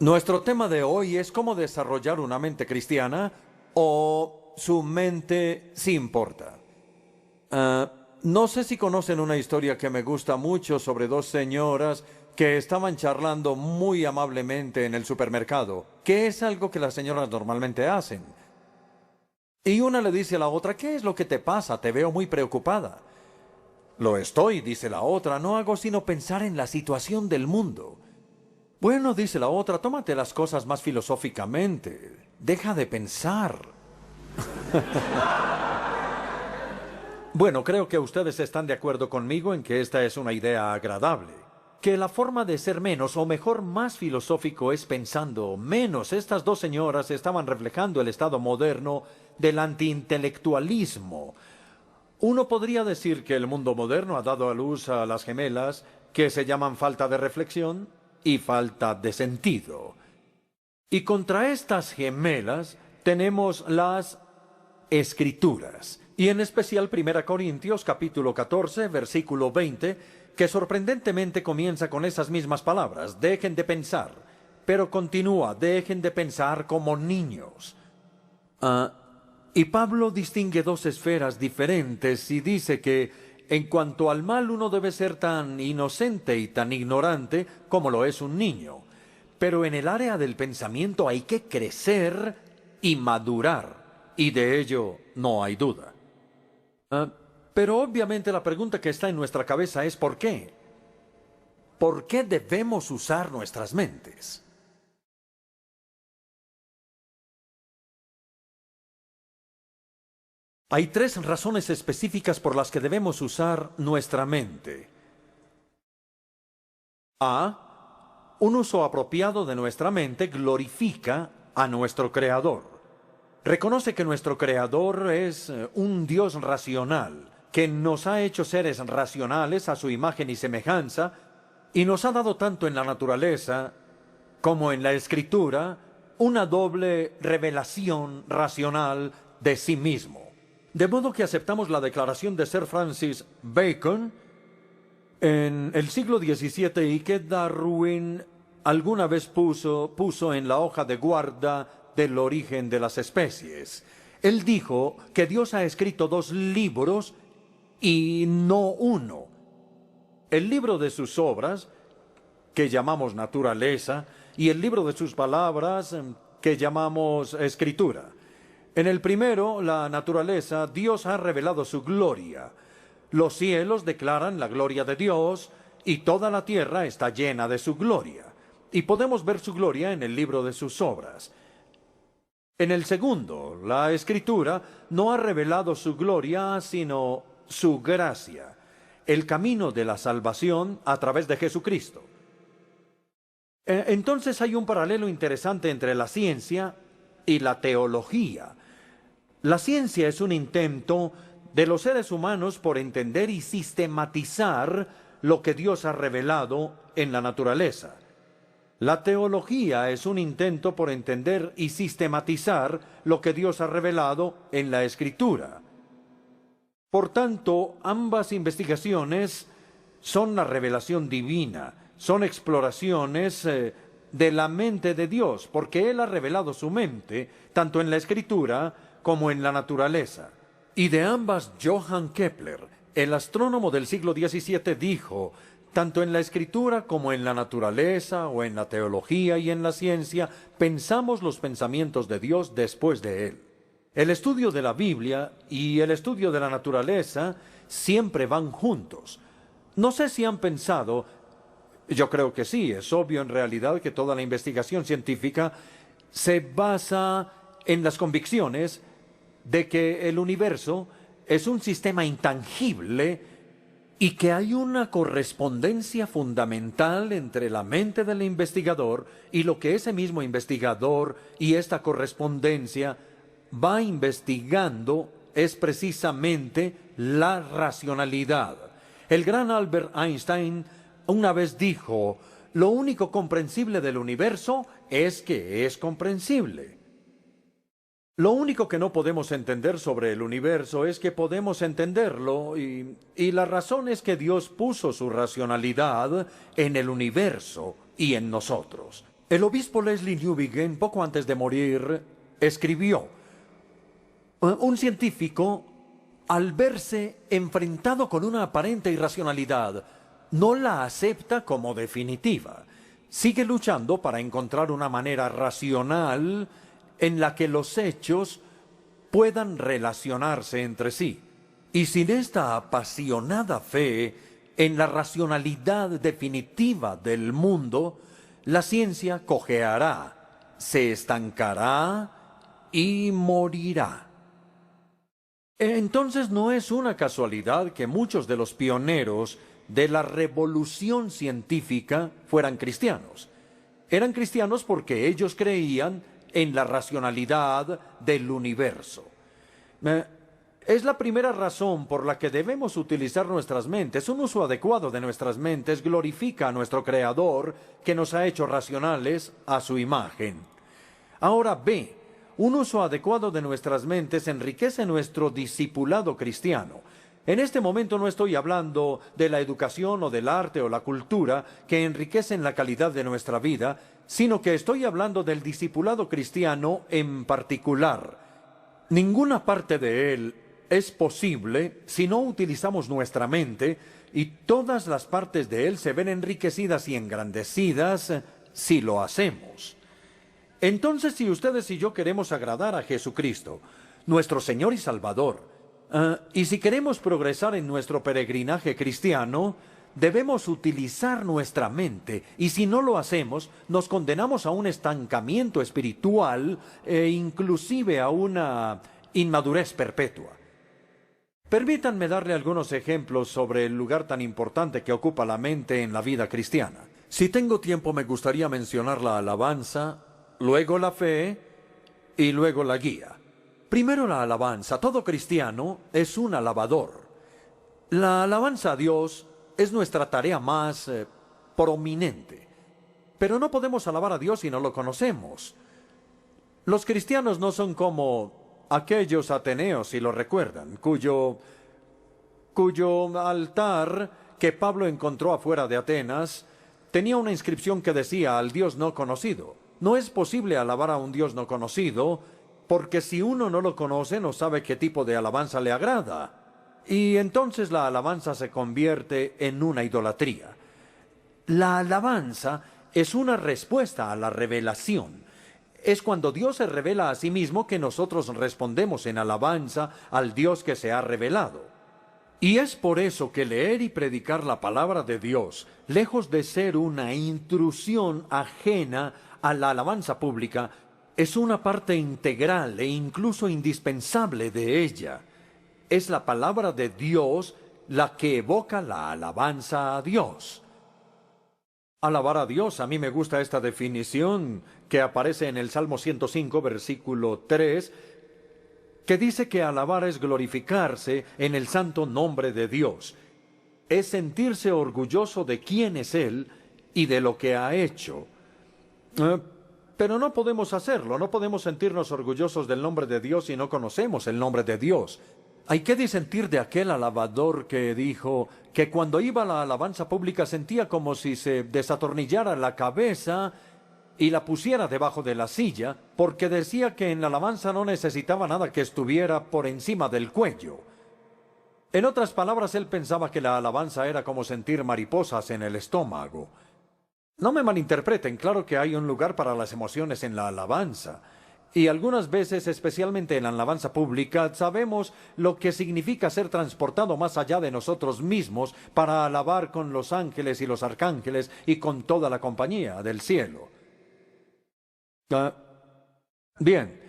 Nuestro tema de hoy es cómo desarrollar una mente cristiana o su mente sí importa. No sé si conocen una historia que me gusta mucho sobre dos señoras que estaban charlando muy amablemente en el supermercado, que es algo que las señoras normalmente hacen. Y una le dice a la otra, ¿qué es lo que te pasa? Te veo muy preocupada. Lo estoy, dice la otra, no hago sino pensar en la situación del mundo. Bueno, dice la otra, tómate las cosas más filosóficamente. Deja de pensar. Bueno, creo que ustedes están de acuerdo conmigo en que esta es una idea agradable. Que la forma de ser menos, o mejor, más filosófico es pensando menos. Estas dos señoras estaban reflejando el estado moderno del antiintelectualismo. Uno podría decir que el mundo moderno ha dado a luz a las gemelas que se llaman falta de reflexión y falta de sentido. Y contra estas gemelas tenemos las Escrituras, y en especial 1 Corintios capítulo 14, versículo 20, que sorprendentemente comienza con esas mismas palabras, dejen de pensar, pero continúa, dejen de pensar como niños. Y Pablo distingue dos esferas diferentes y dice que en cuanto al mal uno debe ser tan inocente y tan ignorante como lo es un niño. Pero en el área del pensamiento hay que crecer y madurar. Y de ello no hay duda. Pero obviamente la pregunta que está en nuestra cabeza es ¿por qué? ¿Por qué debemos usar nuestras mentes? Hay tres razones específicas por las que debemos usar nuestra mente. A. Un uso apropiado de nuestra mente glorifica a nuestro Creador. Reconoce que nuestro Creador es un Dios racional, que nos ha hecho seres racionales a su imagen y semejanza, y nos ha dado tanto en la naturaleza como en la Escritura una doble revelación racional de sí mismo. De modo que aceptamos la declaración de Sir Francis Bacon en el siglo XVII y que Darwin alguna vez puso en la hoja de guarda del origen de las especies. Él dijo que Dios ha escrito dos libros y no uno. El libro de sus obras, que llamamos naturaleza, y el libro de sus palabras, que llamamos escritura. En el primero, la naturaleza, Dios ha revelado su gloria. Los cielos declaran la gloria de Dios y toda la tierra está llena de su gloria. Y podemos ver su gloria en el libro de sus obras. En el segundo, la Escritura no ha revelado su gloria, sino su gracia, el camino de la salvación a través de Jesucristo. Entonces hay un paralelo interesante entre la ciencia y la teología. La ciencia es un intento de los seres humanos por entender y sistematizar lo que Dios ha revelado en la naturaleza. La teología es un intento por entender y sistematizar lo que Dios ha revelado en la Escritura. Por tanto, ambas investigaciones son la revelación divina, son exploraciones de la mente de Dios, porque Él ha revelado su mente, tanto en la Escritura como en la naturaleza. Y de ambas, Johann Kepler, el astrónomo del siglo XVII, dijo: tanto en la Escritura como en la naturaleza, o en la teología y en la ciencia, pensamos los pensamientos de Dios después de Él. El estudio de la Biblia y el estudio de la naturaleza siempre van juntos. No sé si han pensado, yo creo que sí, es obvio en realidad que toda la investigación científica se basa en las convicciones de que el universo es un sistema intangible y que hay una correspondencia fundamental entre la mente del investigador y lo que ese mismo investigador y esta correspondencia va investigando es precisamente la racionalidad. El gran Albert Einstein una vez dijo: lo único comprensible del universo es que es comprensible. Lo único que no podemos entender sobre el universo es que podemos entenderlo, y la razón es que Dios puso su racionalidad en el universo y en nosotros. El obispo Leslie Newbigin, poco antes de morir, escribió: un científico, al verse enfrentado con una aparente irracionalidad, no la acepta como definitiva. Sigue luchando para encontrar una manera racional en la que los hechos puedan relacionarse entre sí. Y sin esta apasionada fe en la racionalidad definitiva del mundo, la ciencia cojeará, se estancará y morirá. Entonces no es una casualidad que muchos de los pioneros de la revolución científica fueran cristianos. Eran cristianos porque ellos creían en la racionalidad del universo. Es la primera razón por la que debemos utilizar nuestras mentes. Un uso adecuado de nuestras mentes glorifica a nuestro Creador, que nos ha hecho racionales a su imagen. Ahora B, un uso adecuado de nuestras mentes enriquece nuestro discipulado cristiano. En este momento no estoy hablando de la educación o del arte o la cultura que enriquecen la calidad de nuestra vida, sino que estoy hablando del discipulado cristiano en particular. Ninguna parte de él es posible si no utilizamos nuestra mente, y todas las partes de él se ven enriquecidas y engrandecidas si lo hacemos. Entonces, si ustedes y yo queremos agradar a Jesucristo, nuestro Señor y Salvador, y si queremos progresar en nuestro peregrinaje cristiano, debemos utilizar nuestra mente, y si no lo hacemos, nos condenamos a un estancamiento espiritual e inclusive a una inmadurez perpetua. Permítanme darle algunos ejemplos sobre el lugar tan importante que ocupa la mente en la vida cristiana. Si tengo tiempo, me gustaría mencionar la alabanza, luego la fe y luego la guía. Primero la alabanza. Todo cristiano es un alabador. La alabanza a Dios es nuestra tarea más prominente. Pero no podemos alabar a Dios si no lo conocemos. Los cristianos no son como aquellos ateneos, si lo recuerdan, cuyo altar que Pablo encontró afuera de Atenas tenía una inscripción que decía: al Dios no conocido. No es posible alabar a un Dios no conocido, porque si uno no lo conoce, no sabe qué tipo de alabanza le agrada. Y entonces la alabanza se convierte en una idolatría. La alabanza es una respuesta a la revelación. Es cuando Dios se revela a sí mismo que nosotros respondemos en alabanza al Dios que se ha revelado. Y es por eso que leer y predicar la palabra de Dios, lejos de ser una intrusión ajena a la alabanza pública, es una parte integral e incluso indispensable de ella. Es la palabra de Dios la que evoca la alabanza a Dios. Alabar a Dios, a mí me gusta esta definición que aparece en el Salmo 105, versículo 3, que dice que alabar es glorificarse en el santo nombre de Dios. Es sentirse orgulloso de quién es Él y de lo que ha hecho. Pero no podemos hacerlo, no podemos sentirnos orgullosos del nombre de Dios si no conocemos el nombre de Dios. Hay que disentir de aquel alabador que dijo que cuando iba a la alabanza pública sentía como si se desatornillara la cabeza y la pusiera debajo de la silla, porque decía que en la alabanza no necesitaba nada que estuviera por encima del cuello. En otras palabras, él pensaba que la alabanza era como sentir mariposas en el estómago. No me malinterpreten, claro que hay un lugar para las emociones en la alabanza. Y algunas veces, especialmente en la alabanza pública, sabemos lo que significa ser transportado más allá de nosotros mismos para alabar con los ángeles y los arcángeles y con toda la compañía del cielo. Bien,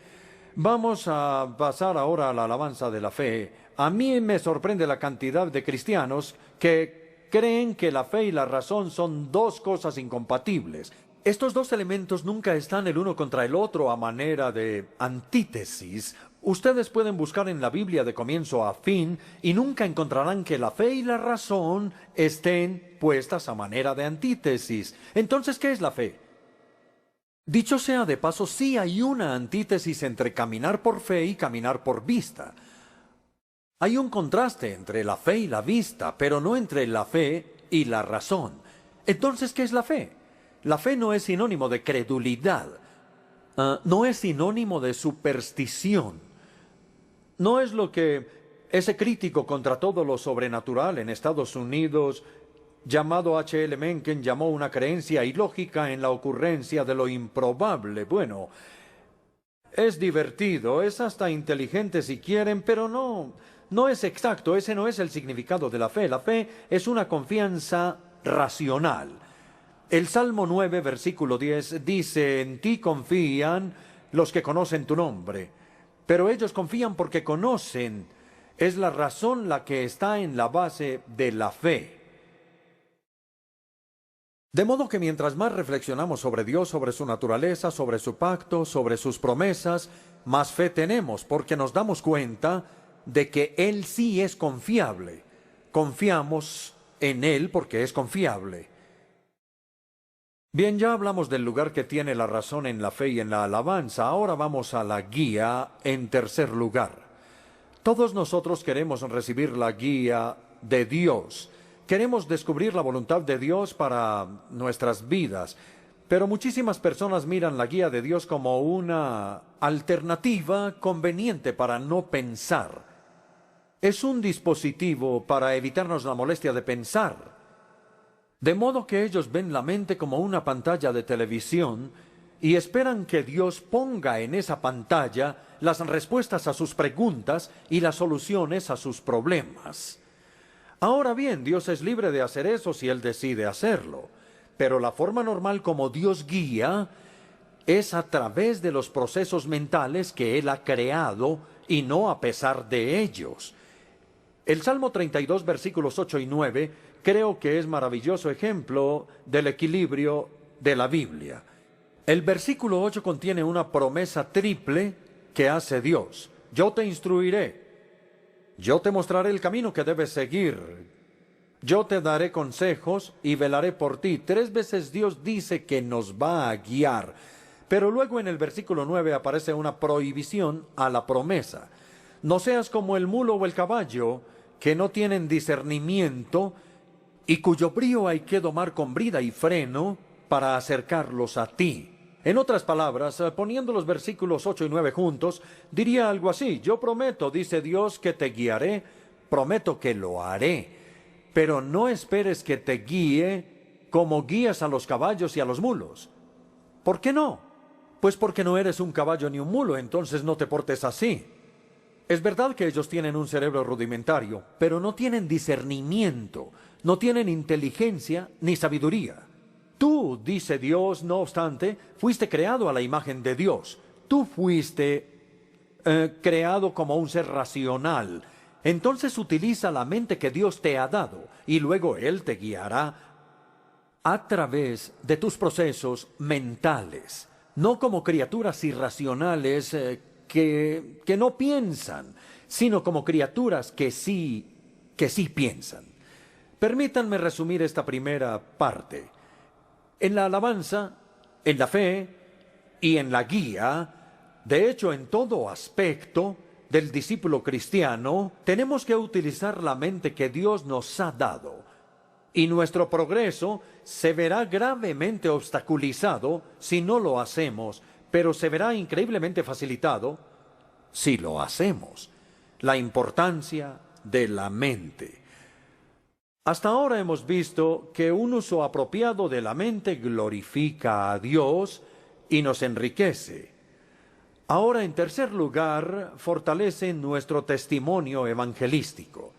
vamos a pasar ahora a la alabanza de la fe. A mí me sorprende la cantidad de cristianos que creen que la fe y la razón son dos cosas incompatibles. Estos dos elementos nunca están el uno contra el otro a manera de antítesis. Ustedes pueden buscar en la Biblia de comienzo a fin y nunca encontrarán que la fe y la razón estén puestas a manera de antítesis. Entonces, ¿qué es la fe? Dicho sea de paso, sí hay una antítesis entre caminar por fe y caminar por vista. Hay un contraste entre la fe y la vista, pero no entre la fe y la razón. Entonces, ¿qué es la fe? La fe no es sinónimo de credulidad. No es sinónimo de superstición. No es lo que ese crítico contra todo lo sobrenatural en Estados Unidos, llamado H.L. Mencken, llamó una creencia ilógica en la ocurrencia de lo improbable. Bueno, es divertido, es hasta inteligente si quieren, pero no es exacto. Ese no es el significado de la fe. La fe es una confianza racional. El Salmo 9, versículo 10, dice: en ti confían los que conocen tu nombre. Pero ellos confían porque conocen. Es la razón la que está en la base de la fe. De modo que mientras más reflexionamos sobre Dios, sobre su naturaleza, sobre su pacto, sobre sus promesas, más fe tenemos, porque nos damos cuenta de que Él sí es confiable. Confiamos en Él porque es confiable. Bien, ya hablamos del lugar que tiene la razón en la fe y en la alabanza. Ahora vamos a la guía en tercer lugar. Todos nosotros queremos recibir la guía de Dios. Queremos descubrir la voluntad de Dios para nuestras vidas. Pero muchísimas personas miran la guía de Dios como una alternativa conveniente para no pensar. Es un dispositivo para evitarnos la molestia de pensar. De modo que ellos ven la mente como una pantalla de televisión y esperan que Dios ponga en esa pantalla las respuestas a sus preguntas y las soluciones a sus problemas. Ahora bien, Dios es libre de hacer eso si Él decide hacerlo, pero la forma normal como Dios guía es a través de los procesos mentales que Él ha creado y no a pesar de ellos. El Salmo 32, versículos 8 y 9, creo que es maravilloso ejemplo del equilibrio de la Biblia. El versículo 8 contiene una promesa triple que hace Dios. Yo te instruiré. Yo te mostraré el camino que debes seguir. Yo te daré consejos y velaré por ti. 3 veces Dios dice que nos va a guiar. Pero luego en el versículo 9 aparece una prohibición a la promesa. No seas como el mulo o el caballo, que no tienen discernimiento y cuyo brío hay que domar con brida y freno para acercarlos a ti. En otras palabras, poniendo los versículos 8 y 9 juntos, diría algo así: yo prometo, dice Dios, que te guiaré, prometo que lo haré, pero no esperes que te guíe como guías a los caballos y a los mulos. ¿Por qué no? Pues porque no eres un caballo ni un mulo, entonces no te portes así. Es verdad que ellos tienen un cerebro rudimentario, pero no tienen discernimiento, no tienen inteligencia ni sabiduría. Tú, dice Dios, no obstante, fuiste creado a la imagen de Dios. Tú fuiste creado como un ser racional. Entonces utiliza la mente que Dios te ha dado y luego Él te guiará a través de tus procesos mentales, no como criaturas irracionales que no piensan, sino como criaturas que sí piensan. Permítanme resumir esta primera parte. En la alabanza, en la fe y en la guía, de hecho en todo aspecto del discípulo cristiano, tenemos que utilizar la mente que Dios nos ha dado. Y nuestro progreso se verá gravemente obstaculizado si no lo hacemos, pero se verá increíblemente facilitado si lo hacemos. La importancia de la mente. Hasta ahora hemos visto que un uso apropiado de la mente glorifica a Dios y nos enriquece. Ahora, en tercer lugar, fortalece nuestro testimonio evangelístico.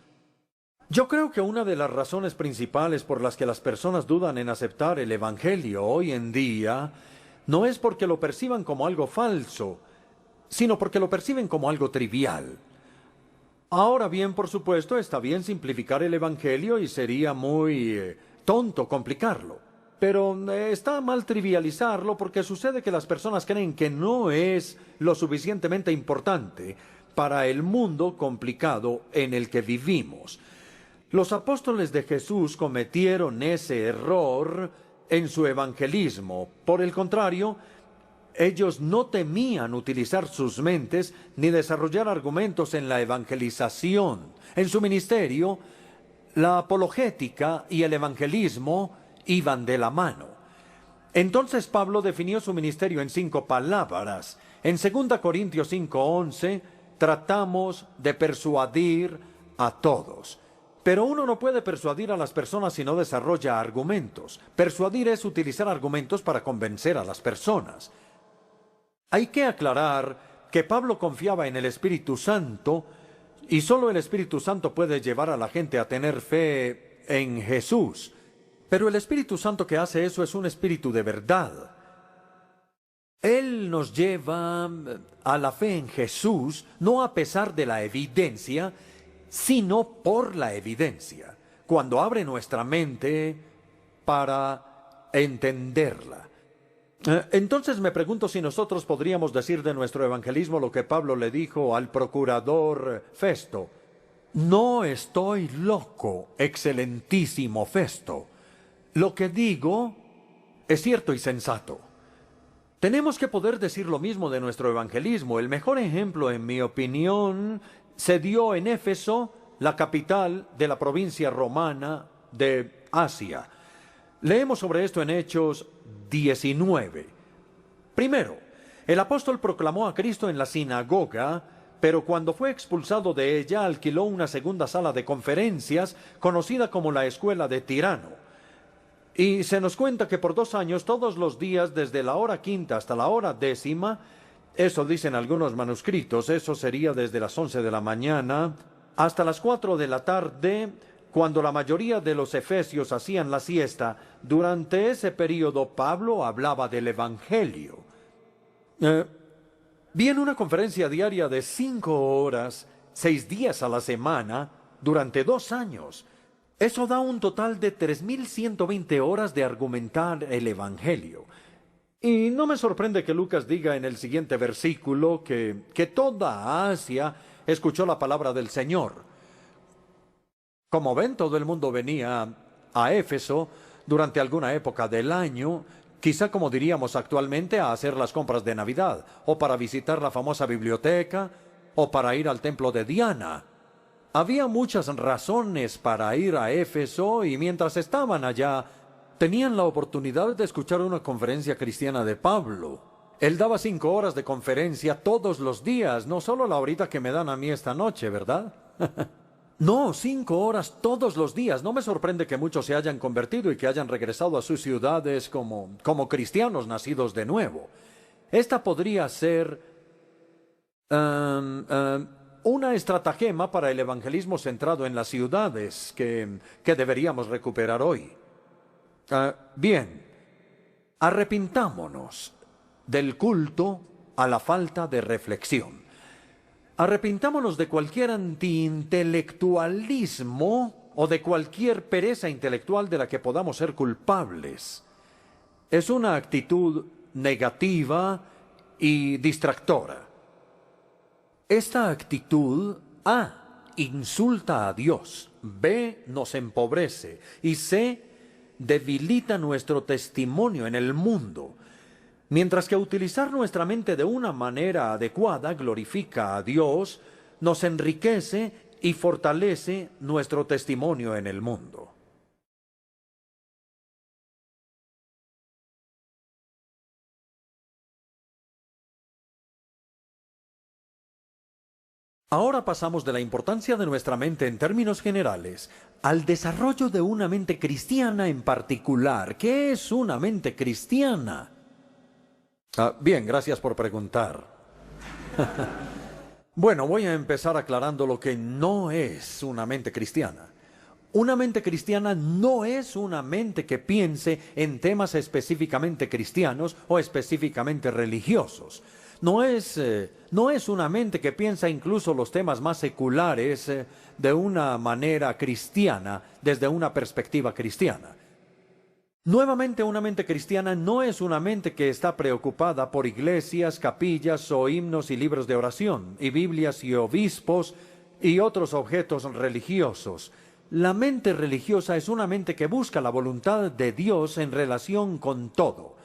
Yo creo que una de las razones principales por las que las personas dudan en aceptar el Evangelio hoy en día no es porque lo perciban como algo falso, sino porque lo perciben como algo trivial. Ahora bien, por supuesto, está bien simplificar el Evangelio y sería muy tonto complicarlo. Pero está mal trivializarlo porque sucede que las personas creen que no es lo suficientemente importante para el mundo complicado en el que vivimos. Los apóstoles de Jesús cometieron ese error en su evangelismo. Por el contrario, ellos no temían utilizar sus mentes ni desarrollar argumentos en la evangelización. En su ministerio, la apologética y el evangelismo iban de la mano. Entonces Pablo definió su ministerio en 5 palabras. En 2 Corintios 5:11 tratamos de persuadir a todos. Pero uno no puede persuadir a las personas si no desarrolla argumentos. Persuadir es utilizar argumentos para convencer a las personas. Hay que aclarar que Pablo confiaba en el Espíritu Santo y solo el Espíritu Santo puede llevar a la gente a tener fe en Jesús. Pero el Espíritu Santo que hace eso es un espíritu de verdad. Él nos lleva a la fe en Jesús, no a pesar de la evidencia, sino por la evidencia, cuando abre nuestra mente para entenderla. Entonces me pregunto si nosotros podríamos decir de nuestro evangelismo lo que Pablo le dijo al procurador Festo. No estoy loco, excelentísimo Festo. Lo que digo es cierto y sensato. Tenemos que poder decir lo mismo de nuestro evangelismo. El mejor ejemplo, en mi opinión, se dio en Éfeso, la capital de la provincia romana de Asia. Leemos sobre esto en Hechos 19. Primero, el apóstol proclamó a Cristo en la sinagoga, pero cuando fue expulsado de ella, alquiló una segunda sala de conferencias, conocida como la Escuela de Tirano. Y se nos cuenta que por 2 años, todos los días, desde la hora 5 hasta la hora 10, eso dicen algunos manuscritos, eso sería desde las 11 de la mañana hasta las 4 de la tarde, cuando la mayoría de los efesios hacían la siesta. Durante ese periodo Pablo hablaba del Evangelio. Bien, una conferencia diaria de 5 horas, 6 días a la semana, durante 2 años. Eso da un total de 3.120 horas de argumentar el Evangelio. Y no me sorprende que Lucas diga en el siguiente versículo que toda Asia escuchó la palabra del Señor. Como ven, todo el mundo venía a Éfeso durante alguna época del año, quizá como diríamos actualmente, a hacer las compras de Navidad, o para visitar la famosa biblioteca, o para ir al templo de Diana. Había muchas razones para ir a Éfeso y mientras estaban allá, tenían la oportunidad de escuchar una conferencia cristiana de Pablo. Él daba 5 horas de conferencia todos los días, no solo la horita que me dan a mí esta noche, ¿verdad? No, 5 horas todos los días. No me sorprende que muchos se hayan convertido y que hayan regresado a sus ciudades como cristianos nacidos de nuevo. Esta podría ser una estratagema para el evangelismo centrado en las ciudades que deberíamos recuperar hoy. Bien, arrepintámonos del culto a la falta de reflexión. Arrepintámonos de cualquier antiintelectualismo o de cualquier pereza intelectual de la que podamos ser culpables. Es una actitud negativa y distractora. Esta actitud, insulta a Dios, B, nos empobrece y C, debilita nuestro testimonio en el mundo. Mientras que utilizar nuestra mente de una manera adecuada glorifica a Dios, nos enriquece y fortalece nuestro testimonio en el mundo. Ahora pasamos de la importancia de nuestra mente en términos generales al desarrollo de una mente cristiana en particular. ¿Qué es una mente cristiana? Bien, gracias por preguntar. Bueno, voy a empezar aclarando lo que no es una mente cristiana. Una mente cristiana no es una mente que piense en temas específicamente cristianos o específicamente religiosos. No es una mente que piensa incluso los temas más seculares de una manera cristiana, desde una perspectiva cristiana. Nuevamente, una mente cristiana no es una mente que está preocupada por iglesias, capillas o himnos y libros de oración, y Biblias y obispos y otros objetos religiosos. La mente religiosa es una mente que busca la voluntad de Dios en relación con todo,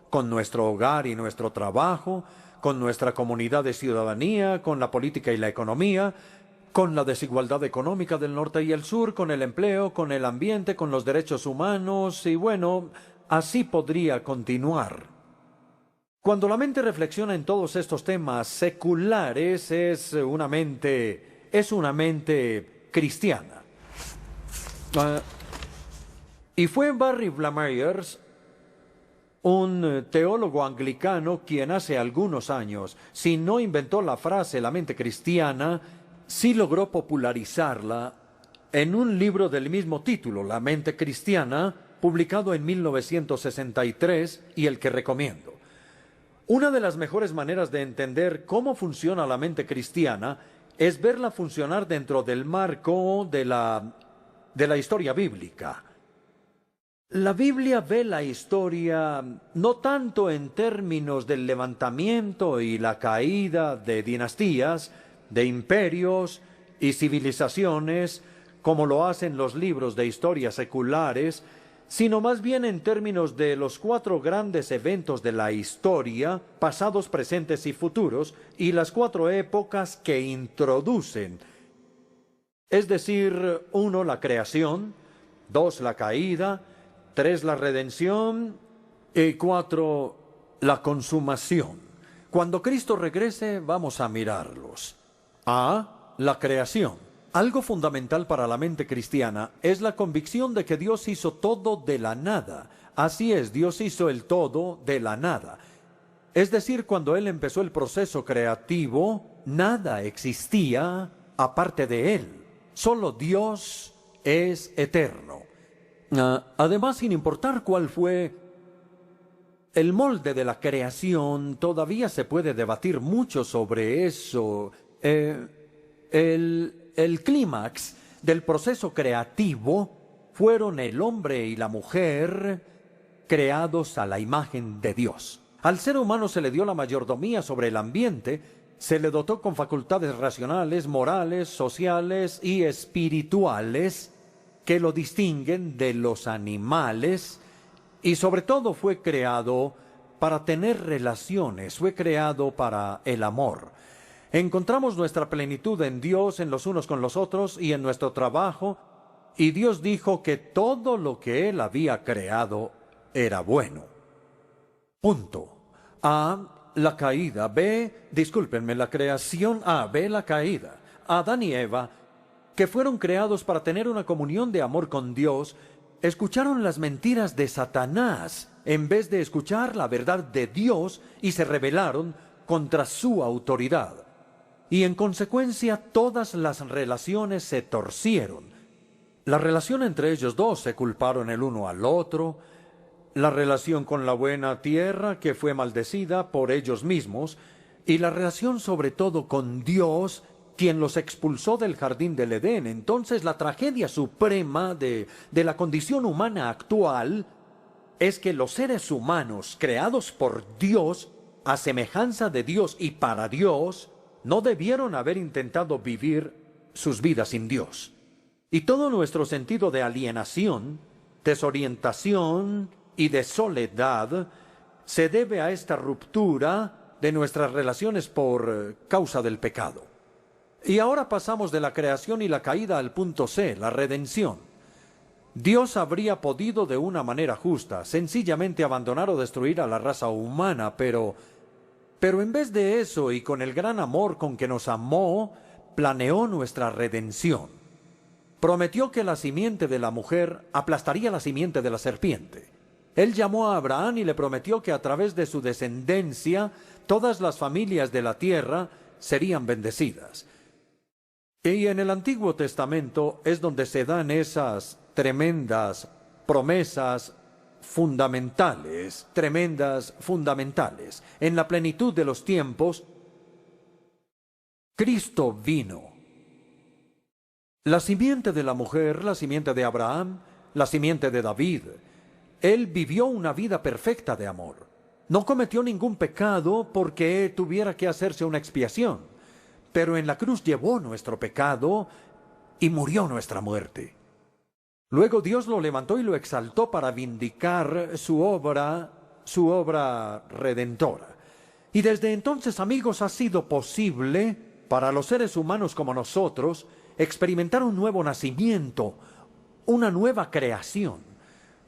con nuestro hogar y nuestro trabajo, con nuestra comunidad de ciudadanía, con la política y la economía, con la desigualdad económica del norte y el sur, con el empleo, con el ambiente, con los derechos humanos y bueno, así podría continuar. Cuando la mente reflexiona en todos estos temas seculares, es una mente cristiana. Y fue Barry Blomyers, un teólogo anglicano, quien hace algunos años, si no inventó la frase la mente cristiana, sí logró popularizarla en un libro del mismo título, La mente cristiana, publicado en 1963 y el que recomiendo. Una de las mejores maneras de entender cómo funciona la mente cristiana es verla funcionar dentro del marco de la historia bíblica. La Biblia ve la historia no tanto en términos del levantamiento y la caída de dinastías, de imperios y civilizaciones, como lo hacen los libros de historia seculares, sino más bien en términos de los 4 grandes eventos de la historia, pasados, presentes y futuros, y las 4 épocas que introducen. Es decir, 1, la creación; 2, la caída; 3, la redención; y 4, la consumación. Cuando Cristo regrese, vamos a mirarlos. A, la creación. Algo fundamental para la mente cristiana es la convicción de que Dios hizo todo de la nada. Así es, Dios hizo el todo de la nada. Es decir, cuando Él empezó el proceso creativo, nada existía aparte de Él. Solo Dios es eterno. Además, sin importar cuál fue el molde de la creación, todavía se puede debatir mucho sobre eso. El clímax del proceso creativo fueron el hombre y la mujer creados a la imagen de Dios. Al ser humano se le dio la mayordomía sobre el ambiente, se le dotó con facultades racionales, morales, sociales y espirituales que lo distinguen de los animales, y sobre todo fue creado para tener relaciones, fue creado para el amor. Encontramos nuestra plenitud en Dios, en los unos con los otros y en nuestro trabajo, y Dios dijo que todo lo que Él había creado era bueno. Punto. A, la caída. B, discúlpenme, la creación. A, B, la caída. Adán y Eva, que fueron creados para tener una comunión de amor con Dios, escucharon las mentiras de Satanás en vez de escuchar la verdad de Dios y se rebelaron contra su autoridad. Y en consecuencia todas las relaciones se torcieron. La relación entre ellos dos, se culparon el uno al otro. La relación con la buena tierra, que fue maldecida por ellos mismos. Y la relación sobre todo con Dios, quien los expulsó del jardín del Edén. Entonces la tragedia suprema de la condición humana actual es que los seres humanos creados por Dios, a semejanza de Dios y para Dios, no debieron haber intentado vivir sus vidas sin Dios. Y todo nuestro sentido de alienación, desorientación y de soledad se debe a esta ruptura de nuestras relaciones por causa del pecado. Y ahora pasamos de la creación y la caída al punto C, la redención. Dios habría podido de una manera justa sencillamente abandonar o destruir a la raza humana, pero en vez de eso, y con el gran amor con que nos amó, planeó nuestra redención. Prometió que la simiente de la mujer aplastaría la simiente de la serpiente. Él llamó a Abraham y le prometió que a través de su descendencia todas las familias de la tierra serían bendecidas. Y en el Antiguo Testamento es donde se dan esas tremendas promesas fundamentales, tremendas fundamentales. En la plenitud de los tiempos, Cristo vino. La simiente de la mujer, la simiente de Abraham, la simiente de David. Él vivió una vida perfecta de amor. No cometió ningún pecado porque tuviera que hacerse una expiación, pero en la cruz llevó nuestro pecado y murió nuestra muerte. Luego Dios lo levantó y lo exaltó para vindicar su obra redentora. Y desde entonces, amigos, ha sido posible para los seres humanos como nosotros experimentar un nuevo nacimiento, una nueva creación.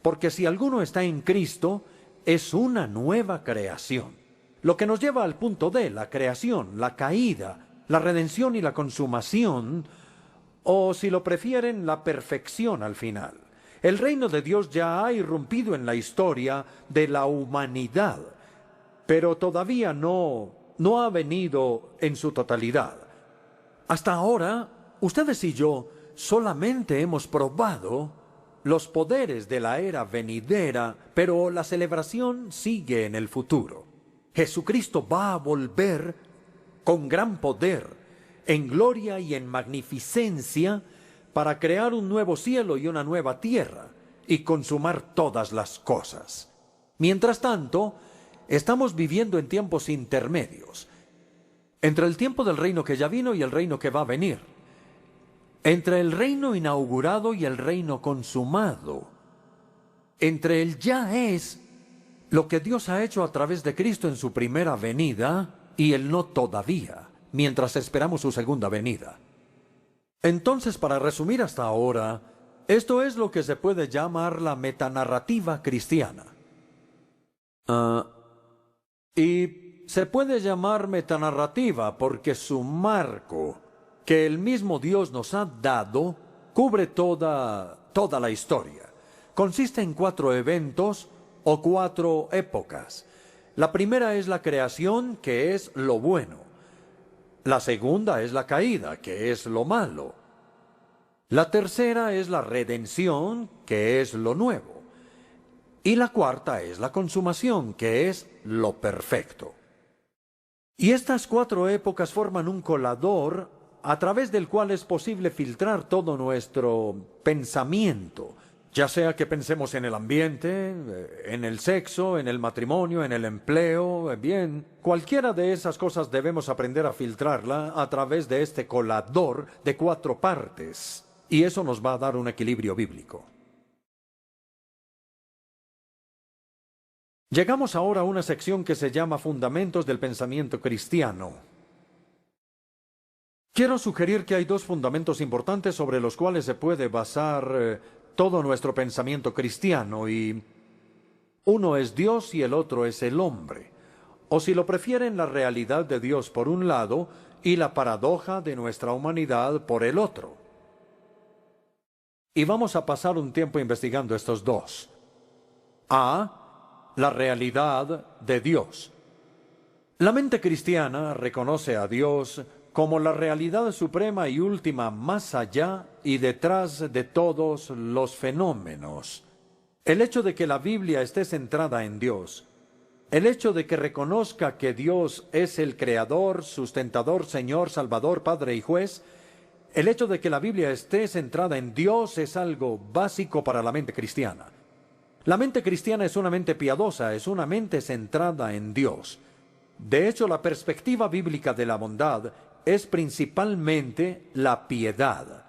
porque si alguno está en Cristo, es una nueva creación. Lo que nos lleva al punto de la creación, la caída, la redención y la consumación, o si lo prefieren, la perfección al final. El reino de Dios ya ha irrumpido en la historia de la humanidad, pero todavía no ha venido en su totalidad. Hasta ahora, ustedes y yo solamente hemos probado los poderes de la era venidera, pero la celebración sigue en el futuro. Jesucristo va a volver con gran poder, en gloria y en magnificencia, para crear un nuevo cielo y una nueva tierra, y consumar todas las cosas. Mientras tanto, estamos viviendo en tiempos intermedios, entre el tiempo del reino que ya vino y el reino que va a venir, entre el reino inaugurado y el reino consumado, entre el ya es, lo que Dios ha hecho a través de Cristo en su primera venida, y el no todavía, mientras esperamos su segunda venida. Entonces, para resumir hasta ahora, esto es lo que se puede llamar la metanarrativa cristiana. Y se puede llamar metanarrativa porque su marco, que el mismo Dios nos ha dado, cubre toda la historia. Consiste en 4 eventos o 4 épocas. La primera es la creación, que es lo bueno. La segunda es la caída, que es lo malo. La tercera es la redención, que es lo nuevo. Y la cuarta es la consumación, que es lo perfecto. Y estas 4 épocas forman un colador a través del cual es posible filtrar todo nuestro pensamiento, ya sea que pensemos en el ambiente, en el sexo, en el matrimonio, en el empleo, bien, cualquiera de esas cosas debemos aprender a filtrarla a través de este colador de 4 partes, y eso nos va a dar un equilibrio bíblico. Llegamos ahora a una sección que se llama Fundamentos del Pensamiento Cristiano. Quiero sugerir que hay 2 fundamentos importantes sobre los cuales se puede basar todo nuestro pensamiento cristiano, y uno es Dios y el otro es el hombre, o si lo prefieren, la realidad de Dios por un lado y la paradoja de nuestra humanidad por el otro. Y vamos a pasar un tiempo investigando estos 2. La realidad de Dios. La mente cristiana reconoce a Dios como la realidad suprema y última, más allá y detrás de todos los fenómenos. El hecho de que la Biblia esté centrada en Dios, el hecho de que reconozca que Dios es el Creador, Sustentador, Señor, Salvador, Padre y Juez, el hecho de que la Biblia esté centrada en Dios es algo básico para la mente cristiana. La mente cristiana es una mente piadosa, es una mente centrada en Dios. De hecho, la perspectiva bíblica de la bondad es principalmente la piedad.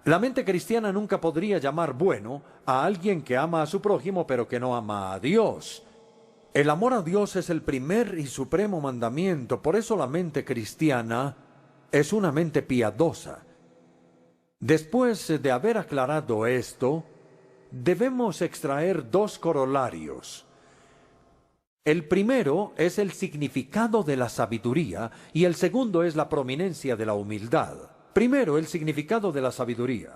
La mente cristiana nunca podría llamar bueno a alguien que ama a su prójimo pero que no ama a Dios. El amor a Dios es el primer y supremo mandamiento, por eso la mente cristiana es una mente piadosa. Después de haber aclarado esto, debemos extraer 2 corolarios. El primero es el significado de la sabiduría y el segundo es la prominencia de la humildad. Primero, el significado de la sabiduría.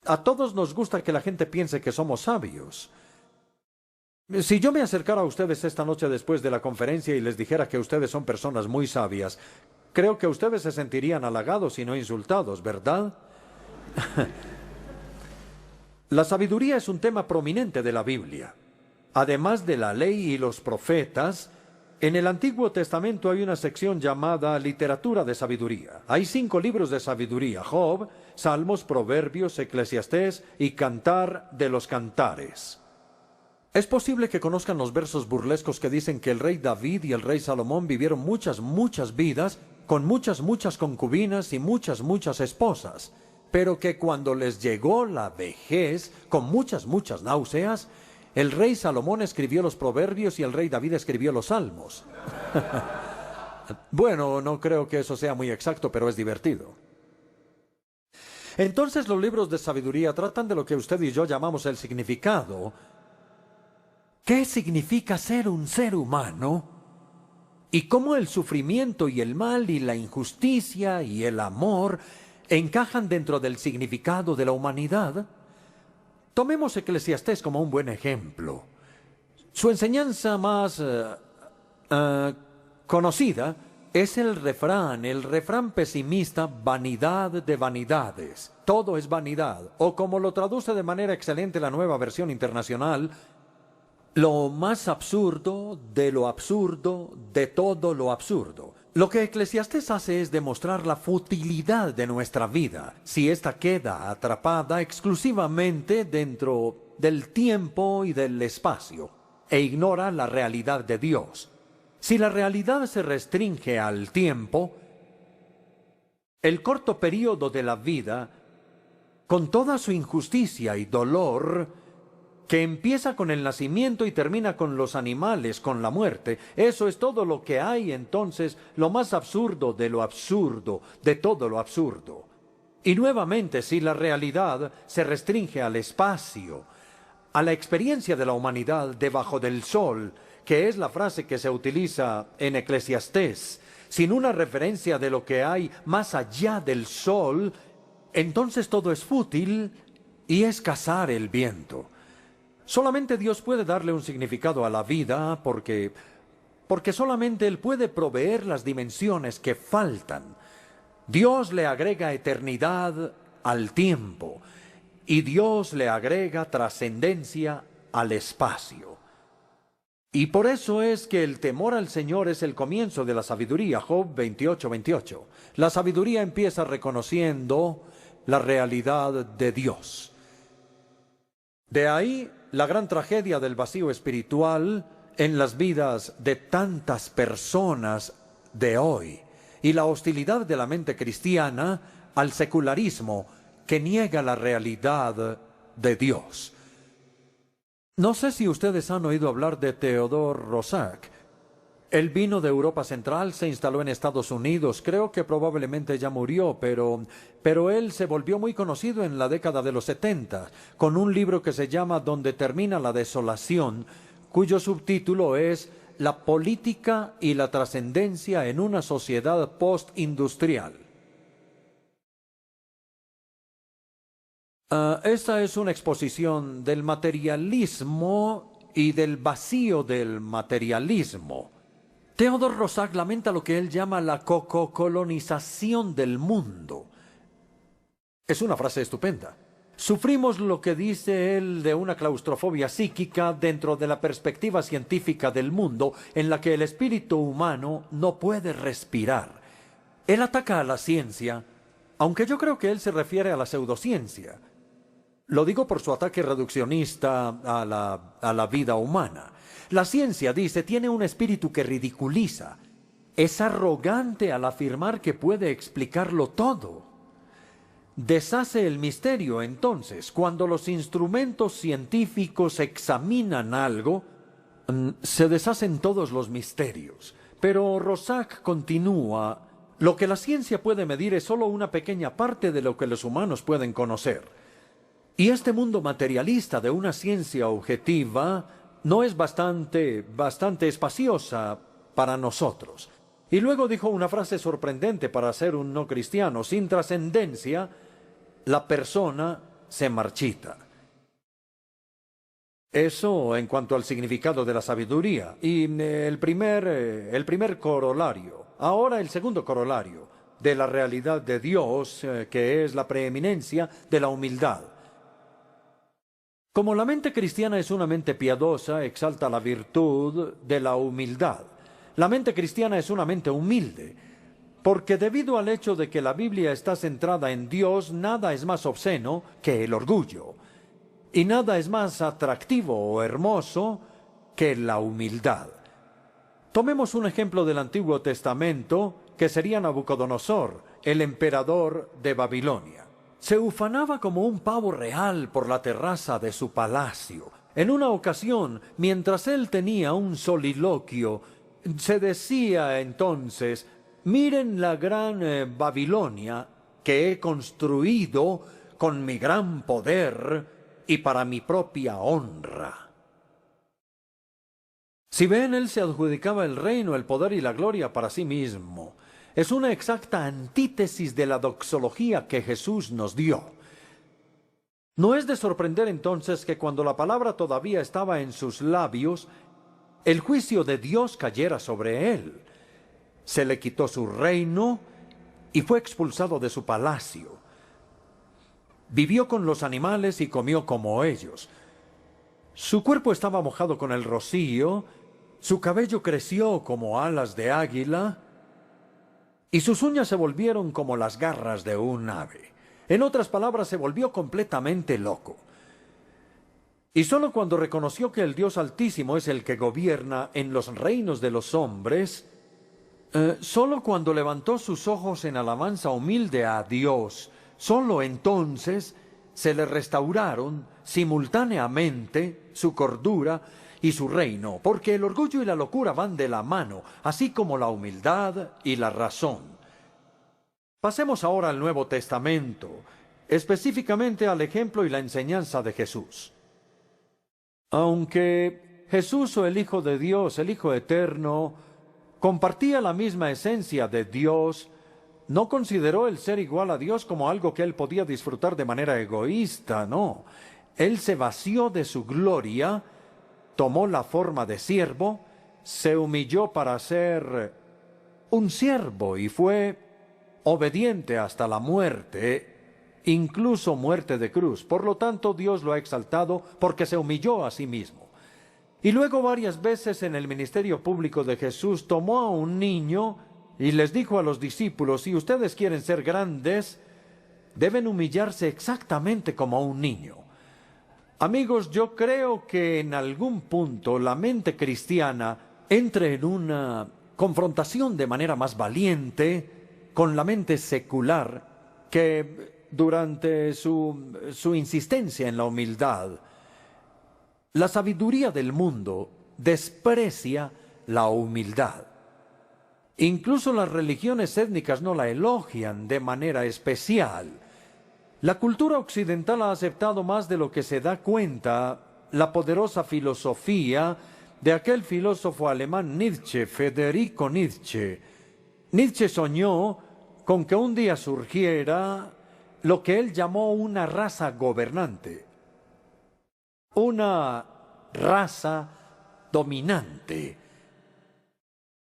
A todos nos gusta que la gente piense que somos sabios. Si yo me acercara a ustedes esta noche después de la conferencia y les dijera que ustedes son personas muy sabias, creo que ustedes se sentirían halagados y no insultados, ¿verdad? La sabiduría es un tema prominente de la Biblia. Además de la ley y los profetas, en el Antiguo Testamento hay una sección llamada literatura de sabiduría. Hay 5 libros de sabiduría: Job, Salmos, Proverbios, Eclesiastés y Cantar de los Cantares. Es posible que conozcan los versos burlescos que dicen que el rey David y el rey Salomón vivieron muchas vidas, con muchas concubinas y muchas esposas, pero que cuando les llegó la vejez, con muchas náuseas, el rey Salomón escribió los Proverbios y el rey David escribió los Salmos. Bueno, no creo que eso sea muy exacto, pero es divertido. Entonces los libros de sabiduría tratan de lo que usted y yo llamamos el significado. ¿Qué significa ser un ser humano? Y cómo el sufrimiento y el mal y la injusticia y el amor encajan dentro del significado de la humanidad. Tomemos Eclesiastés como un buen ejemplo. Su enseñanza más conocida es el refrán pesimista, vanidad de vanidades. Todo es vanidad. O como lo traduce de manera excelente la Nueva Versión Internacional, lo más absurdo, de todo lo absurdo. Lo que Eclesiastés hace es demostrar la futilidad de nuestra vida, si ésta queda atrapada exclusivamente dentro del tiempo y del espacio, e ignora la realidad de Dios. Si la realidad se restringe al tiempo, el corto período de la vida, con toda su injusticia y dolor, que empieza con el nacimiento y termina con los animales, con la muerte, eso es todo lo que hay entonces, lo más absurdo, de todo lo absurdo. Y nuevamente, si la realidad se restringe al espacio, a la experiencia de la humanidad debajo del sol, que es la frase que se utiliza en Eclesiastés, sin una referencia de lo que hay más allá del sol, entonces todo es fútil y es cazar el viento. Solamente Dios puede darle un significado a la vida porque solamente Él puede proveer las dimensiones que faltan. Dios le agrega eternidad al tiempo y Dios le agrega trascendencia al espacio. Y por eso es que el temor al Señor es el comienzo de la sabiduría. Job 28:28. La sabiduría empieza reconociendo la realidad de Dios. De ahí la gran tragedia del vacío espiritual en las vidas de tantas personas de hoy y la hostilidad de la mente cristiana al secularismo que niega la realidad de Dios. No sé si ustedes han oído hablar de Theodore Roszak. Él vino de Europa Central, se instaló en Estados Unidos, creo que probablemente ya murió, pero él se volvió muy conocido en la década de los 70, con un libro que se llama Donde termina la desolación, cuyo subtítulo es La política y la trascendencia en una sociedad postindustrial. Esta es una exposición del materialismo y del vacío del materialismo. Theodore Roszak lamenta lo que él llama la cocolonización del mundo. Es una frase estupenda. Sufrimos lo que dice él de una claustrofobia psíquica dentro de la perspectiva científica del mundo en la que el espíritu humano no puede respirar. Él ataca a la ciencia, aunque yo creo que él se refiere a la pseudociencia. Lo digo por su ataque reduccionista a la vida humana. La ciencia, dice, tiene un espíritu que ridiculiza. Es arrogante al afirmar que puede explicarlo todo. Deshace el misterio, entonces, cuando los instrumentos científicos examinan algo, se deshacen todos los misterios. Pero Roszak continúa, lo que la ciencia puede medir es solo una pequeña parte de lo que los humanos pueden conocer. Y este mundo materialista de una ciencia objetiva no es bastante espaciosa para nosotros. Y luego dijo una frase sorprendente para ser un no cristiano: sin trascendencia, la persona se marchita. Eso en cuanto al significado de la sabiduría. Y el primer corolario. Ahora el segundo corolario de la realidad de Dios, que es la preeminencia de la humildad. Como la mente cristiana es una mente piadosa, exalta la virtud de la humildad. La mente cristiana es una mente humilde, porque debido al hecho de que la Biblia está centrada en Dios, nada es más obsceno que el orgullo, y nada es más atractivo o hermoso que la humildad. Tomemos un ejemplo del Antiguo Testamento, que sería Nabucodonosor, el emperador de Babilonia. Se ufanaba como un pavo real por la terraza de su palacio. En una ocasión, mientras él tenía un soliloquio, se decía entonces: miren la gran Babilonia, que he construido con mi gran poder y para mi propia honra. Si ven, él se adjudicaba el reino, el poder y la gloria para sí mismo. Es una exacta antítesis de la doxología que Jesús nos dio. No es de sorprender entonces que cuando la palabra todavía estaba en sus labios, el juicio de Dios cayera sobre él. Se le quitó su reino y fue expulsado de su palacio. Vivió con los animales y comió como ellos. Su cuerpo estaba mojado con el rocío, su cabello creció como alas de águila, y sus uñas se volvieron como las garras de un ave. En otras palabras, se volvió completamente loco. Y sólo cuando reconoció que el Dios Altísimo es el que gobierna en los reinos de los hombres, sólo cuando levantó sus ojos en alabanza humilde a Dios, sólo entonces se le restauraron simultáneamente su cordura y su reino, porque el orgullo y la locura van de la mano, así como la humildad y la razón. Pasemos ahora al Nuevo Testamento, específicamente al ejemplo y la enseñanza de Jesús. Aunque Jesús, o el Hijo de Dios, el Hijo eterno, compartía la misma esencia de Dios, no consideró el ser igual a Dios como algo que él podía disfrutar de manera egoísta, no. Él se vació de su gloria, tomó la forma de siervo, se humilló para ser un siervo y fue obediente hasta la muerte, incluso muerte de cruz. Por lo tanto, Dios lo ha exaltado porque se humilló a sí mismo. Y luego varias veces en el ministerio público de Jesús tomó a un niño y les dijo a los discípulos: si ustedes quieren ser grandes, deben humillarse exactamente como un niño. Amigos, yo creo que en algún punto la mente cristiana entre en una confrontación de manera más valiente con la mente secular que durante su insistencia en la humildad. La sabiduría del mundo desprecia la humildad. Incluso las religiones étnicas no la elogian de manera especial. La cultura occidental ha aceptado más de lo que se da cuenta la poderosa filosofía de aquel filósofo alemán Nietzsche, Federico Nietzsche. Nietzsche soñó con que un día surgiera lo que él llamó una raza gobernante, una raza dominante.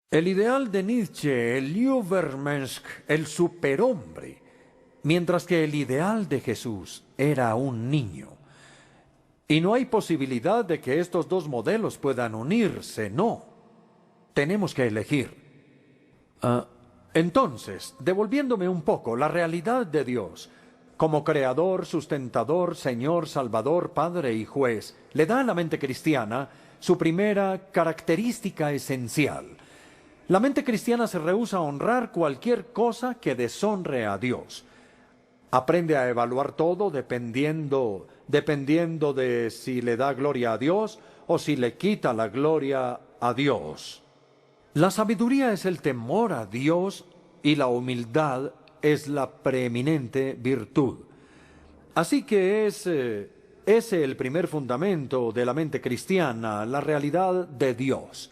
El ideal de Nietzsche, el Übermensch, el superhombre, mientras que el ideal de Jesús era un niño. Y no hay posibilidad de que estos dos modelos puedan unirse, no. Tenemos que elegir. Entonces, devolviéndome un poco la realidad de Dios, como creador, sustentador, Señor, Salvador, Padre y Juez, le da a la mente cristiana su primera característica esencial. La mente cristiana se rehúsa a honrar cualquier cosa que deshonre a Dios. Aprende a evaluar todo dependiendo de si le da gloria a Dios o si le quita la gloria a Dios. La sabiduría es el temor a Dios y la humildad es la preeminente virtud. Así que es ese el primer fundamento de la mente cristiana, la realidad de Dios.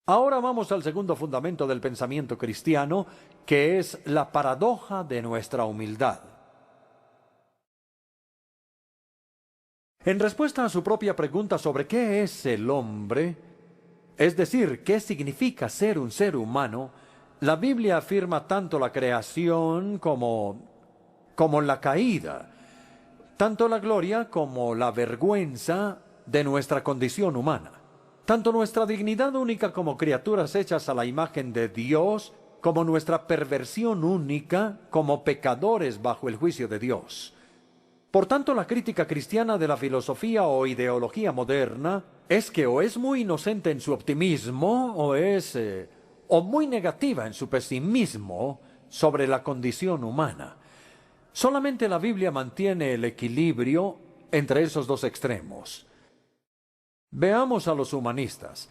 Ahora vamos al segundo fundamento del pensamiento cristiano, que es la paradoja de nuestra humildad. En respuesta a su propia pregunta sobre qué es el hombre, es decir, qué significa ser un ser humano, la Biblia afirma tanto la creación como la caída, tanto la gloria como la vergüenza de nuestra condición humana. Tanto nuestra dignidad única como criaturas hechas a la imagen de Dios, como nuestra perversión única como pecadores bajo el juicio de Dios. Por tanto, la crítica cristiana de la filosofía o ideología moderna es que o es muy inocente en su optimismo o muy negativa en su pesimismo sobre la condición humana. Solamente la Biblia mantiene el equilibrio entre esos dos extremos. Veamos a los humanistas.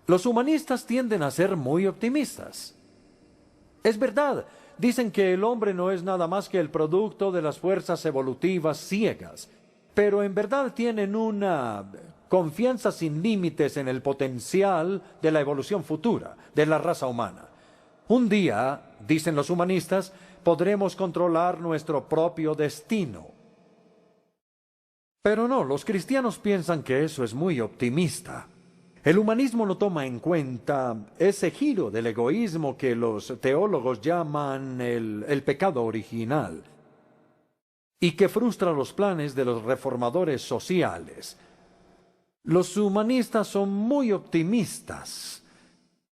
Los humanistas tienden a ser muy optimistas. Es verdad, dicen que el hombre no es nada más que el producto de las fuerzas evolutivas ciegas, pero en verdad tienen una confianza sin límites en el potencial de la evolución futura de la raza humana. Un día, dicen los humanistas, podremos controlar nuestro propio destino. Pero no, los cristianos piensan que eso es muy optimista. El humanismo no toma en cuenta ese giro del egoísmo que los teólogos llaman el pecado original y que frustra los planes de los reformadores sociales. Los humanistas son muy optimistas.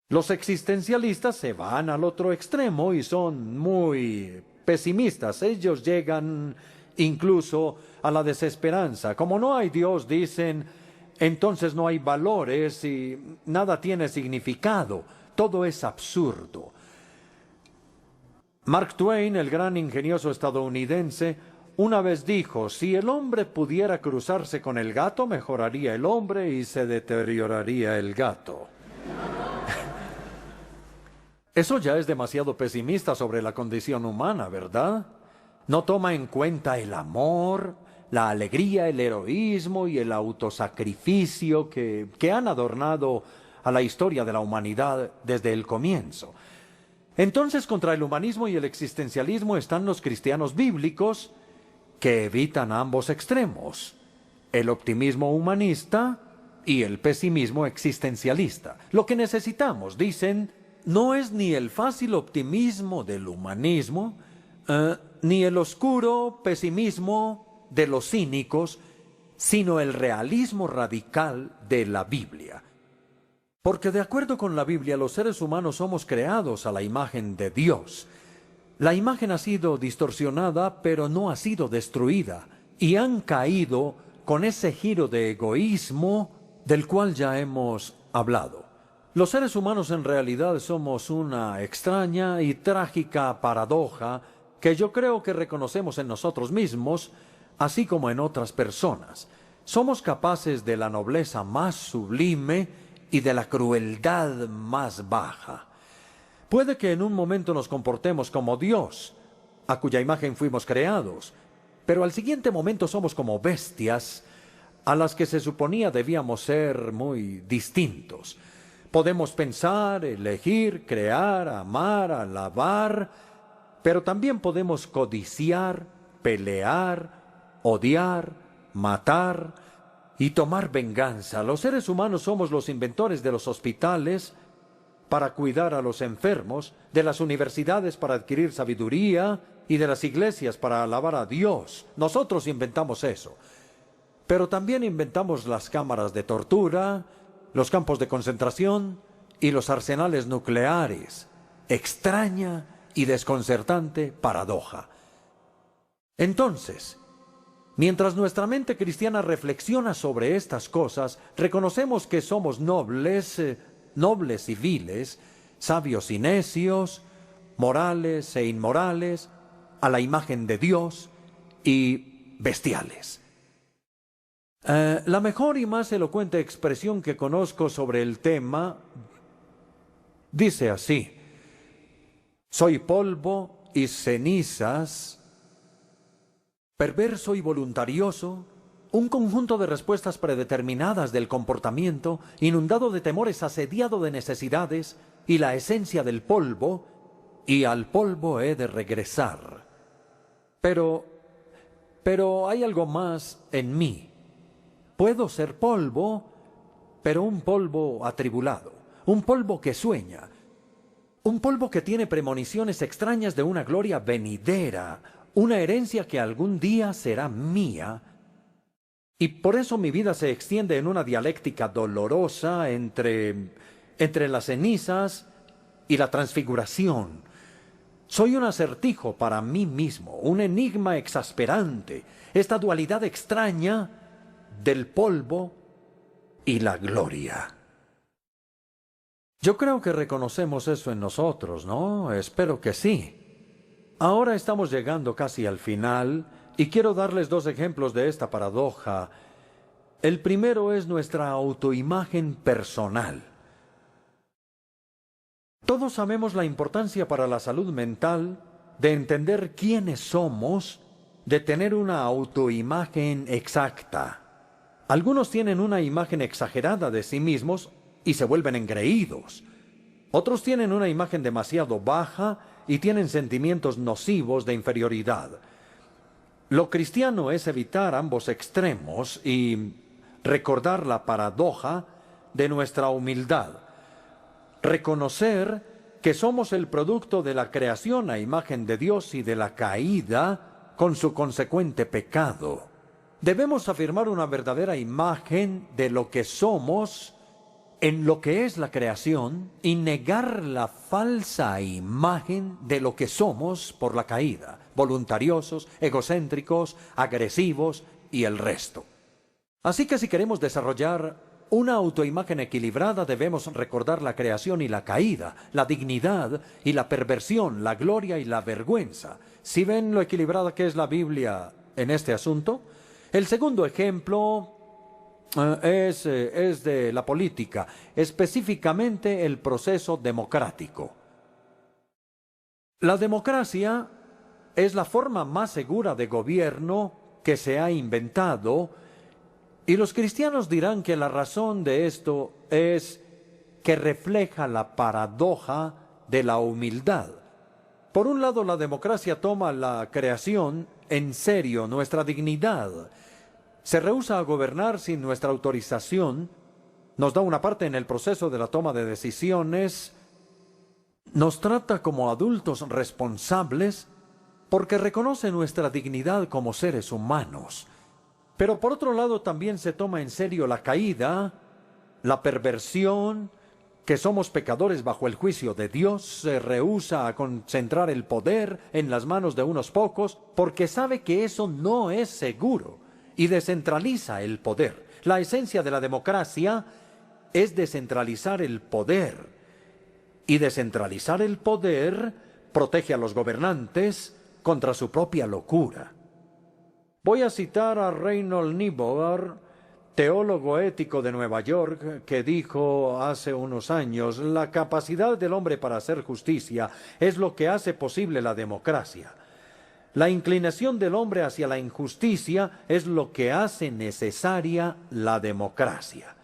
Los existencialistas se van al otro extremo y son muy pesimistas. Ellos llegan incluso a la desesperanza. Como no hay Dios, dicen, entonces no hay valores y nada tiene significado. Todo es absurdo. Mark Twain, el gran ingenioso estadounidense, una vez dijo, si el hombre pudiera cruzarse con el gato, mejoraría el hombre y se deterioraría el gato. Eso ya es demasiado pesimista sobre la condición humana, ¿verdad? No toma en cuenta el amor, la alegría, el heroísmo y el autosacrificio que han adornado a la historia de la humanidad desde el comienzo. Entonces, contra el humanismo y el existencialismo están los cristianos bíblicos que evitan ambos extremos, el optimismo humanista y el pesimismo existencialista. Lo que necesitamos, dicen, no es ni el fácil optimismo del humanismo, ni el oscuro pesimismo de los cínicos, sino el realismo radical de la Biblia. Porque de acuerdo con la Biblia, los seres humanos somos creados a la imagen de Dios. La imagen ha sido distorsionada, pero no ha sido destruida, y han caído con ese giro de egoísmo del cual ya hemos hablado. Los seres humanos en realidad somos una extraña y trágica paradoja que yo creo que reconocemos en nosotros mismos, así como en otras personas. Somos capaces de la nobleza más sublime y de la crueldad más baja. Puede que en un momento nos comportemos como Dios, a cuya imagen fuimos creados, pero al siguiente momento somos como bestias a las que se suponía debíamos ser muy distintos. Podemos pensar, elegir, crear, amar, alabar, pero también podemos codiciar, pelear, odiar, matar y tomar venganza. Los seres humanos somos los inventores de los hospitales para cuidar a los enfermos, de las universidades para adquirir sabiduría y de las iglesias para alabar a Dios. Nosotros inventamos eso. Pero también inventamos las cámaras de tortura, los campos de concentración y los arsenales nucleares. Extraña y desconcertante paradoja. Entonces, mientras nuestra mente cristiana reflexiona sobre estas cosas, reconocemos que somos nobles y viles, sabios y necios, morales e inmorales, a la imagen de Dios y bestiales. La mejor y más elocuente expresión que conozco sobre el tema dice así: soy polvo y cenizas, perverso y voluntarioso, un conjunto de respuestas predeterminadas del comportamiento, inundado de temores, asediado de necesidades, y la esencia del polvo, y al polvo he de regresar. Pero hay algo más en mí. Puedo ser polvo, pero un polvo atribulado, un polvo que sueña, un polvo que tiene premoniciones extrañas de una gloria venidera, una herencia que algún día será mía. Y por eso mi vida se extiende en una dialéctica dolorosa entre las cenizas y la transfiguración. Soy un acertijo para mí mismo, un enigma exasperante, esta dualidad extraña del polvo y la gloria. Yo creo que reconocemos eso en nosotros, ¿no? Espero que sí. Ahora estamos llegando casi al final y quiero darles dos ejemplos de esta paradoja. El primero es nuestra autoimagen personal. Todos sabemos la importancia para la salud mental de entender quiénes somos, de tener una autoimagen exacta. Algunos tienen una imagen exagerada de sí mismos y se vuelven engreídos. Otros tienen una imagen demasiado baja y tienen sentimientos nocivos de inferioridad. Lo cristiano es evitar ambos extremos y recordar la paradoja de nuestra humildad. Reconocer que somos el producto de la creación a imagen de Dios y de la caída con su consecuente pecado. Debemos afirmar una verdadera imagen de lo que somos en lo que es la creación y negar la falsa imagen de lo que somos por la caída, voluntariosos, egocéntricos, agresivos y el resto. Así que si queremos desarrollar una autoimagen equilibrada, debemos recordar la creación y la caída, la dignidad y la perversión, la gloria y la vergüenza. ¿Sí ven lo equilibrada que es la Biblia en este asunto? El segundo ejemplo es de la política, específicamente el proceso democrático. La democracia es la forma más segura de gobierno que se ha inventado, y los cristianos dirán que la razón de esto es que refleja la paradoja de la humildad. Por un lado, la democracia toma la creación en serio, nuestra dignidad. Se rehúsa a gobernar sin nuestra autorización, nos da una parte en el proceso de la toma de decisiones, nos trata como adultos responsables porque reconoce nuestra dignidad como seres humanos. Pero por otro lado también se toma en serio la caída, la perversión, que somos pecadores bajo el juicio de Dios. Se rehúsa a concentrar el poder en las manos de unos pocos porque sabe que eso no es seguro y descentraliza el poder. La esencia de la democracia es descentralizar el poder, y descentralizar el poder protege a los gobernantes contra su propia locura. Voy a citar a Reinhold Niebuhr, teólogo ético de Nueva York, que dijo hace unos años: la capacidad del hombre para hacer justicia es lo que hace posible la democracia. La inclinación del hombre hacia la injusticia es lo que hace necesaria la democracia.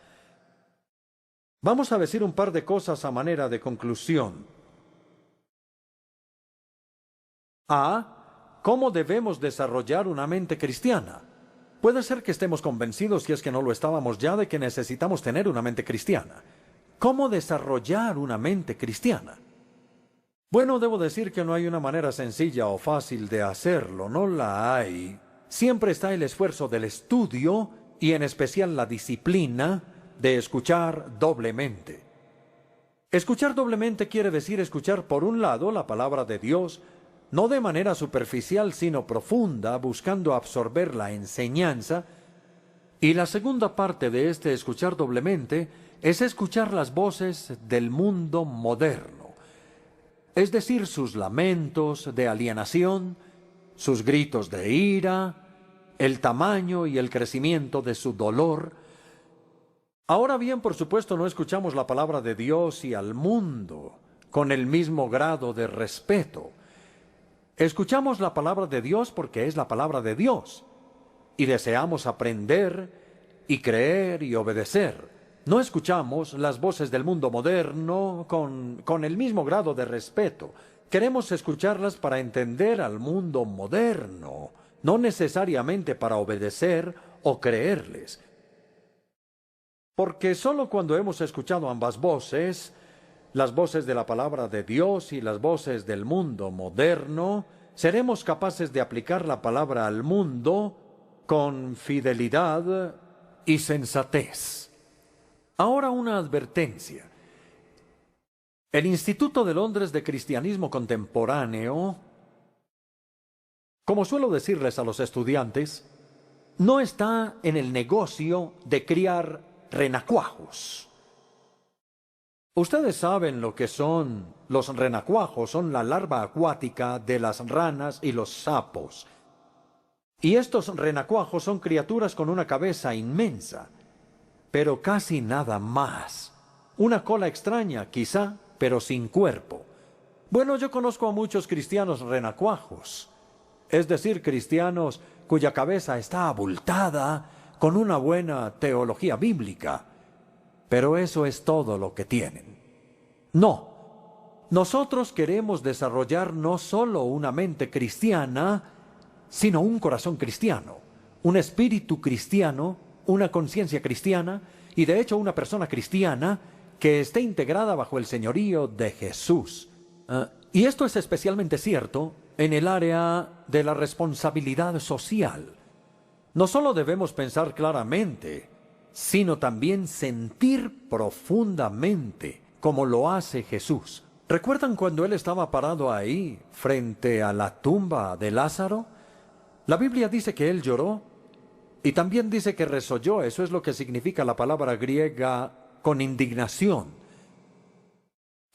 Vamos a decir un par de cosas a manera de conclusión. ¿Cómo debemos desarrollar una mente cristiana? Puede ser que estemos convencidos, si es que no lo estábamos ya, de que necesitamos tener una mente cristiana. ¿Cómo desarrollar una mente cristiana? Bueno, debo decir que no hay una manera sencilla o fácil de hacerlo, no la hay. Siempre está el esfuerzo del estudio y en especial la disciplina de escuchar doblemente. Escuchar doblemente quiere decir escuchar por un lado la palabra de Dios, no de manera superficial sino profunda, buscando absorber la enseñanza, y la segunda parte de este escuchar doblemente es escuchar las voces del mundo moderno, es decir, sus lamentos de alienación, sus gritos de ira, el tamaño y el crecimiento de su dolor. Ahora bien, por supuesto, no escuchamos la palabra de Dios y al mundo con el mismo grado de respeto. Escuchamos la palabra de Dios porque es la palabra de Dios y deseamos aprender y creer y obedecer. No escuchamos las voces del mundo moderno con el mismo grado de respeto. Queremos escucharlas para entender al mundo moderno, no necesariamente para obedecer o creerles. Porque solo cuando hemos escuchado ambas voces, las voces de la palabra de Dios y las voces del mundo moderno, seremos capaces de aplicar la palabra al mundo con fidelidad y sensatez. Ahora una advertencia. El Instituto de Londres de Cristianismo Contemporáneo, como suelo decirles a los estudiantes, no está en el negocio de criar renacuajos. Ustedes saben lo que son los renacuajos, son la larva acuática de las ranas y los sapos. Y estos renacuajos son criaturas con una cabeza inmensa, pero casi nada más. Una cola extraña, quizá, pero sin cuerpo. Bueno, yo conozco a muchos cristianos renacuajos, es decir, cristianos cuya cabeza está abultada con una buena teología bíblica, pero eso es todo lo que tienen. No, nosotros queremos desarrollar no solo una mente cristiana, sino un corazón cristiano, un espíritu cristiano, una conciencia cristiana y de hecho una persona cristiana que esté integrada bajo el señorío de Jesús. Y esto es especialmente cierto en el área de la responsabilidad social. No solo debemos pensar claramente, sino también sentir profundamente, como lo hace Jesús. ¿Recuerdan cuando él estaba parado ahí, frente a la tumba de Lázaro? La Biblia dice que él lloró, y también dice que resolló. Eso es lo que significa la palabra griega con indignación.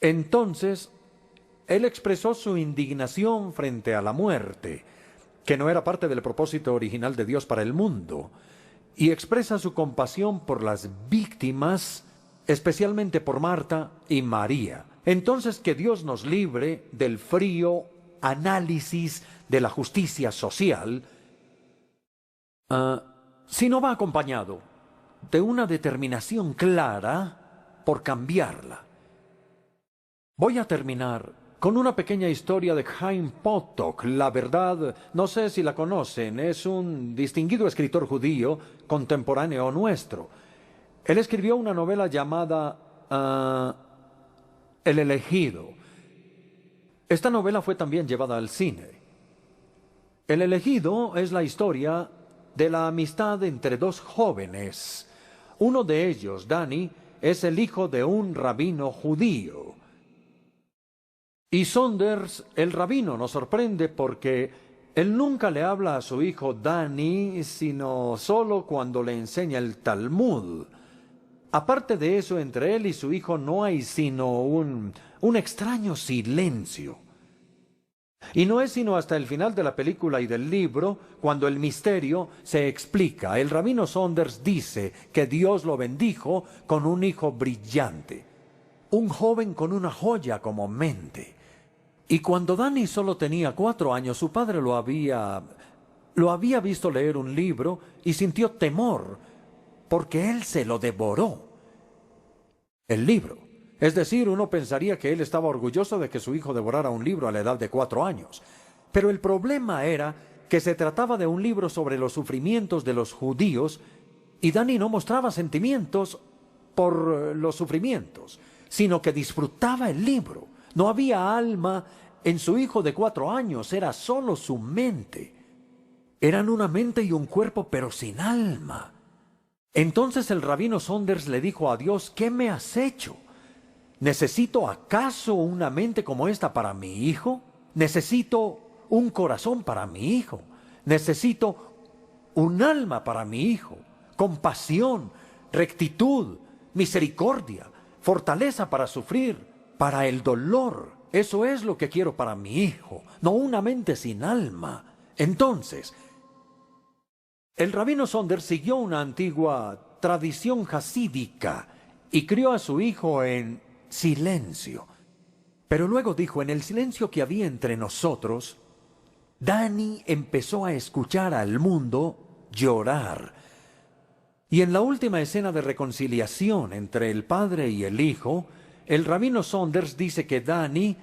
Entonces, él expresó su indignación frente a la muerte, que no era parte del propósito original de Dios para el mundo, y expresa su compasión por las víctimas, especialmente por Marta y María. Entonces, que Dios nos libre del frío análisis de la justicia social, si no va acompañado de una determinación clara por cambiarla. Voy a terminar con una pequeña historia de Chaim Potok. La verdad, no sé si la conocen, es un distinguido escritor judío contemporáneo nuestro. Él escribió una novela llamada El elegido. Esta novela fue también llevada al cine. El elegido es la historia de la amistad entre dos jóvenes. Uno de ellos, Dani, es el hijo de un rabino judío. Y Saunders, el rabino, nos sorprende porque él nunca le habla a su hijo Dani, sino solo cuando le enseña el Talmud. Aparte de eso, entre él y su hijo no hay sino un extraño silencio. Y no es sino hasta el final de la película y del libro cuando el misterio se explica. El rabino Saunders dice que Dios lo bendijo con un hijo brillante, un joven con una joya como mente. Y cuando Dani solo tenía 4 años, su padre lo había visto leer un libro y sintió temor, porque él se lo devoró. El libro. Es decir, uno pensaría que él estaba orgulloso de que su hijo devorara un libro a la edad de 4 años. Pero el problema era que se trataba de un libro sobre los sufrimientos de los judíos, y Dani no mostraba sentimientos por los sufrimientos, sino que disfrutaba el libro. No había alma en su hijo de 4 años, era solo su mente. Eran una mente y un cuerpo, pero sin alma. Entonces el rabino Saunders le dijo a Dios: ¿qué me has hecho? ¿Necesito acaso una mente como esta para mi hijo? ¿Necesito un corazón para mi hijo? ¿Necesito un alma para mi hijo? Compasión, rectitud, misericordia, fortaleza para sufrir, para el dolor. Eso es lo que quiero para mi hijo, no una mente sin alma. Entonces, el rabino Saunders siguió una antigua tradición jasídica y crió a su hijo en silencio. Pero luego dijo: en el silencio que había entre nosotros, Dani empezó a escuchar al mundo llorar. Y en la última escena de reconciliación entre el padre y el hijo, el rabino Saunders dice que Dani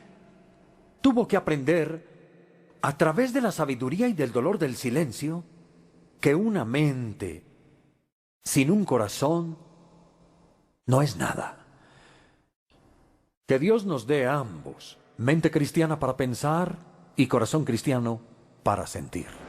tuvo que aprender, a través de la sabiduría y del dolor del silencio, que una mente sin un corazón no es nada. Que Dios nos dé a ambos mente cristiana para pensar y corazón cristiano para sentir.